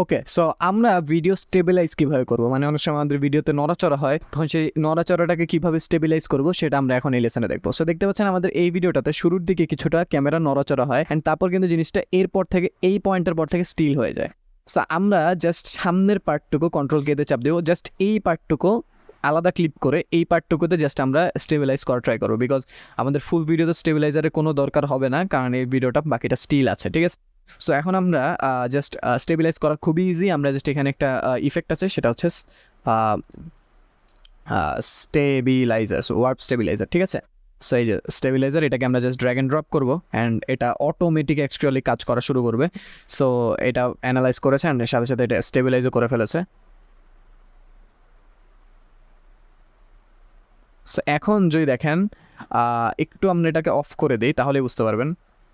ওকে, so আমরা video stabilise কিভাবে করব, মানে অনেক সময় আমাদের ভিডিওতে নড়াচড়া হয়, তখন সেই নড়াচড়াটাকে কিভাবে স্টেবিলাইজ করব সেটা আমরা এখন এই লেসনে দেখবো। সো দেখতে পাচ্ছেন আমাদের এই ভিডিওটাতে শুরুর দিকে কিছুটা ক্যামেরা নড়াচড়া হয়, অ্যান্ড তারপর কিন্তু জিনিসটা এরপর থেকে এই পয়েন্টের পর থেকে স্টিল হয়ে যায়। সো আমরা জাস্ট সামনের পার্টটুকু কন্ট্রোল কেতে চাপ দেবো, জাস্ট এই পার্টটুকু আলাদা ক্লিপ করে এই পার্টটুকুতে জাস্ট আমরা স্টেবিলাইজ করা ট্রাই করবো, বিকজ আমাদের ফুল ভিডিওতে স্টেবিলাইজারের কোনো দরকার হবে না, কারণ এই ভিডিওটা বাকিটা স্টিল আছে, ঠিক আছে। সো এখন আমরা জাস্ট স্টেবিলাইজ করা খুবই ইজি। আমরা জাস্ট এখানে একটা ইফেক্ট আছে, সেটা হচ্ছে স্টেবিলাইজার, ওয়ার্প স্টেবিলাইজার, ঠিক আছে। সো এই যে স্টেবিলাইজার, এটাকে আমরা জাস্ট ড্র্যাগ অ্যান্ড ড্রপ করবো, অ্যান্ড এটা অটোমেটিক অ্যাকচুয়ালি কাজ করা শুরু করবে। সো এটা অ্যানালাইজ করেছে, অ্যান্ড এর সাথে সাথে এটা স্টেবিলাইজও করে ফেলেছে। সো এখন যদি দেখেন একটু আমরা এটাকে অফ করে দিই তাহলে বুঝতে পারবেন।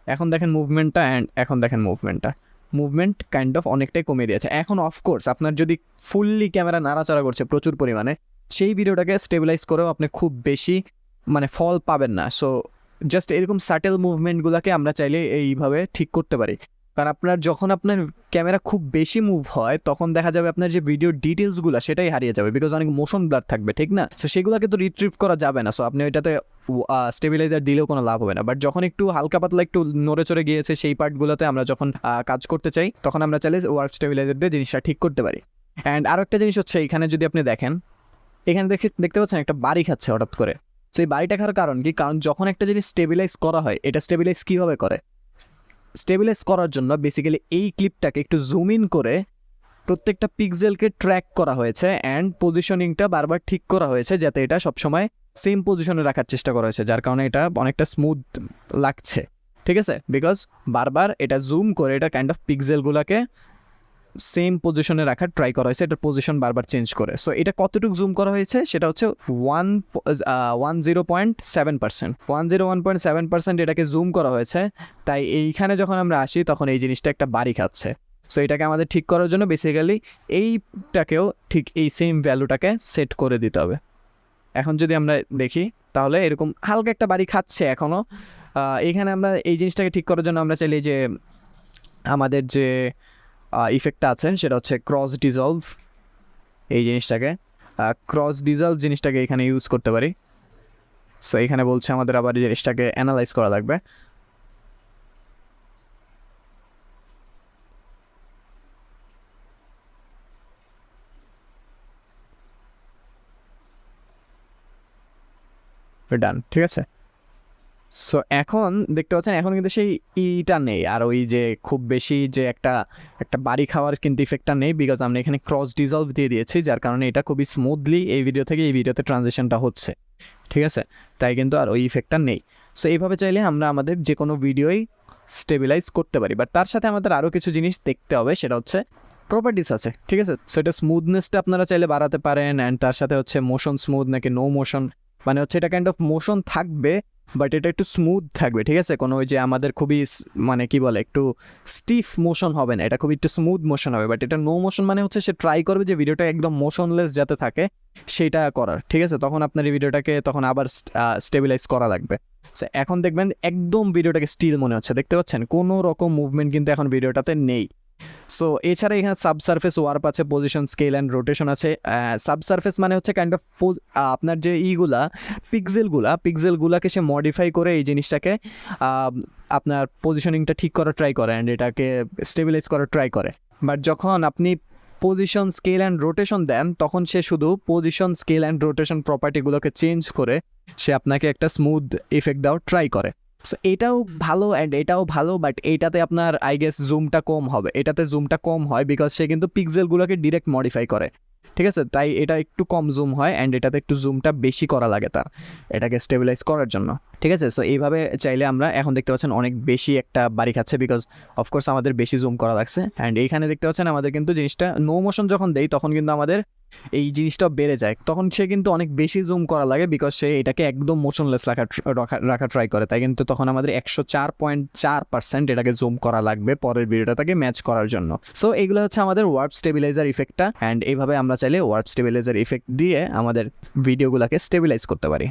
এখন দেখেন মুভমেন্টটা, অ্যান্ড এখন দেখেন মুভমেন্ট কাইন্ড অফ অনেকটাই কমিয়ে দিয়েছে। এখন অফকোর্স আপনার যদি ফুললি ক্যামেরা নাড়াচাড়া করছে প্রচুর পরিমাণে, সেই ভিডিওটাকে স্টেবিলাইজ করেও আপনি খুব বেশি মানে ফল পাবেন না। সো জাস্ট এরকম সাটেল মুভমেন্টগুলোকে আমরা চাইলে এইভাবে ঠিক করতে পারি, কারণ যখন আপনার ক্যামেরা খুব বেশি মুভ হয় তখন দেখা যাবে আপনার যে ভিডিও ডিটেলসগুলো সেটাই হারিয়ে যাবে, বিকজ অনেক মোশন ব্লার থাকবে, ঠিক না। সো সেগুলোকে তো রিট্রিভ করা যাবে না। সো আপনি ওইটাতে স্টেবিলাইজার দিলেও কোনো লাভ হবে না। বাট যখন একটু হালকা পাতলা একটু নড়ে চড়ে গিয়েছে সেই পার্টগুলোতে আমরা যখন কাজ করতে চাই, তখন আমরা চাইলে ওয়ার্প স্টেবিলাইজার দিয়ে জিনিসটা ঠিক করতে পারি। অ্যান্ড আরও একটা জিনিস হচ্ছে, এখানে যদি আপনি দেখেন, এখানে দেখতে পাচ্ছেন একটা বাড়ি খাচ্ছে হঠাৎ করে। সো এই বাড়িটা খাওয়ার কারণ কি? কারণ যখন একটা জিনিস স্টেবিলাইজ করা হয়, এটা স্টেবিলাইজ কীভাবে করে? স্টেবিলাইজ করার জন্য বেসিক্যালি এই ক্লিপটাকে একটু জুম ইন করে প্রত্যেকটা পিক্সেলকে ট্র্যাক করা হয়েছে, অ্যান্ড পজিশনিংটা বারবার ঠিক করা হয়েছে যাতে এটা সবসময় সেম পজিশনে রাখার চেষ্টা করা হয়েছে, যার কারণে এটা অনেকটা স্মুথ লাগছে, ঠিক আছে। বিকজ বারবার এটা জুম করে এটা কাইন্ড অফ পিক্সেলগুলোকে সেম পজিশনে রাখার ট্রাই করা হয়েছে, এটার পজিশন বারবার চেঞ্জ করে। সো এটা কতটুকু জুম করা হয়েছে সেটা হচ্ছে 101.7% এটাকে জুম করা হয়েছে। তাই এইখানে যখন আমরা আসি তখন এই জিনিসটা একটা বাড়ি খাচ্ছে। সো এটাকে আমাদের ঠিক করার জন্য বেসিক্যালি এইটাকেও ঠিক এই সেম ভ্যালুটাকে সেট করে দিতে হবে। এখন যদি আমরা দেখি তাহলে এরকম হালকা একটা বাড়ি খাচ্ছে এখনও। এইখানে আমরা এই জিনিসটাকে ঠিক করার জন্য আমরা চাইলে যে আমাদের যে ইফেক্টটা আছে সেটা হচ্ছে ক্রস ডিজলভ, এই জিনিসটাকে জিনিসটাকে এখানে ইউজ করতে পারি। সো এখানে বলছে আমাদের আবার এই জিনিসটাকে অ্যানালাইজ করা লাগবে। ডান, ঠিক আছে। সো এখন দেখতে পাচ্ছেন এখন কিন্তু সেই ইটা নেই, আর ওই যে খুব বেশি যে একটা বাড়ি খাওয়ার কিন্তু ইফেক্টটা নেই, বিকজ আমরা এখানে ক্রস ডিজলভ দিয়ে দিয়েছি, যার কারণে এটা খুবই স্মুথলি এই ভিডিও থেকে এই ভিডিওতে ট্রানজিশনটা হচ্ছে, ঠিক আছে। তাই কিন্তু আর ওই ইফেক্টটা নেই। সো এইভাবে চাইলে আমরা আমাদের যে কোনো ভিডিওই স্টেবিলাইজ করতে পারি, বাট তার সাথে আমাদের আরও কিছু জিনিস দেখতে হবে, সেটা হচ্ছে প্রপার্টিস আছে, ঠিক আছে। সো এটা স্মুথনেসটা আপনারা চাইলে বাড়াতে পারেন, অ্যান্ড তার সাথে হচ্ছে মোশন স্মুথ নাকি নো মোশন, মানে হচ্ছে এটা কাইন্ড অফ মোশন থাকবে বাট এটা একটু স্মুথ থাকবে, ঠিক আছে। কোনো ওই যে আমাদের খুবই মানে কি বলে একটু স্টিফ মোশন হবে না, এটা খুবই একটু স্মুথ মোশন হবে। বাট এটা নো মোশন মানে হচ্ছে সে ট্রাই করবে যে ভিডিওটা একদম মোশনলেস যাতে থাকে সেটা করার, ঠিক আছে। তখন আপনার এই ভিডিওটাকে তখন আবার স্টেবিলাইজ করা লাগবে। সো এখন দেখবেন একদম ভিডিওটাকে স্টিল মনে হচ্ছে, দেখতে পাচ্ছেন কোনো রকম মুভমেন্ট কিন্তু এখন ভিডিওটাতে নেই। সো এছাড়া এখানে সাবসারফেস ওয়ার্প আছে, পজিশন স্কেল অ্যান্ড রোটেশন আছে। সাবসারফেস মানে হচ্ছে কাইন্ড অফ আপনার যে পিক্সেলগুলাকে সে মডিফাই করে এই জিনিসটাকে আপনার পজিশনিংটা ঠিক করার ট্রাই করে, অ্যান্ড এটাকে স্টেবিলাইজ করার ট্রাই করে। বাট যখন আপনি পজিশন স্কেল অ্যান্ড রোটেশন দেন তখন সে শুধু পজিশন স্কেল অ্যান্ড রোটেশন প্রপার্টিগুলোকে চেঞ্জ করে সে আপনাকে একটা স্মুথ ইফেক্ট দেওয়ার ট্রাই করে। সো এটাও ভালো অ্যান্ড এটাও ভালো, বাট এইটাতে আপনার আই গেস জুমটা কম হবে, এটাতে জুমটা কম হয় বিকজ সে কিন্তু পিক্সেলগুলোকে ডিরেক্ট মডিফাই করে, ঠিক আছে। তাই এটা একটু কম জুম হয়, অ্যান্ড এটাতে একটু জুমটা বেশি করা লাগে তার এটাকে স্টেবিলাইজ করার জন্য, ঠিক আছে। সো এইভাবে চাইলে আমরা এখন দেখতে পাচ্ছেন অনেক বেশি একটা বাড়ি খাচ্ছে, বিকজ অফকোর্স আমাদের বেশি জুম করা লাগছে। অ্যান্ড এইখানে দেখতে পাচ্ছেন আমাদের কিন্তু জিনিসটা নো মোশন যখন দেই তখন কিন্তু আমাদের এই জিনিসটা বেড়ে যায়, তখন সে কিন্তু অনেক বেশি জুম করা লাগে বিকজ সে এটাকে একদম মোশনলেস রাখা ট্রাই করে। তাই কিন্তু তখন আমাদের 104.4% এটাকে জুম করা লাগবে পরের ভিডিওটাকে ম্যাচ করার জন্য। সো এগুলো হচ্ছে আমাদের ওয়ার্প স্টেবিলাইজার ইফেক্টটা, অ্যান্ড এইভাবে আমরা চাইলে ওয়ার্প স্টেবিলাইজার ইফেক্ট দিয়ে আমাদের ভিডিওগুলোকে স্টেবিলাইজ করতে পারি।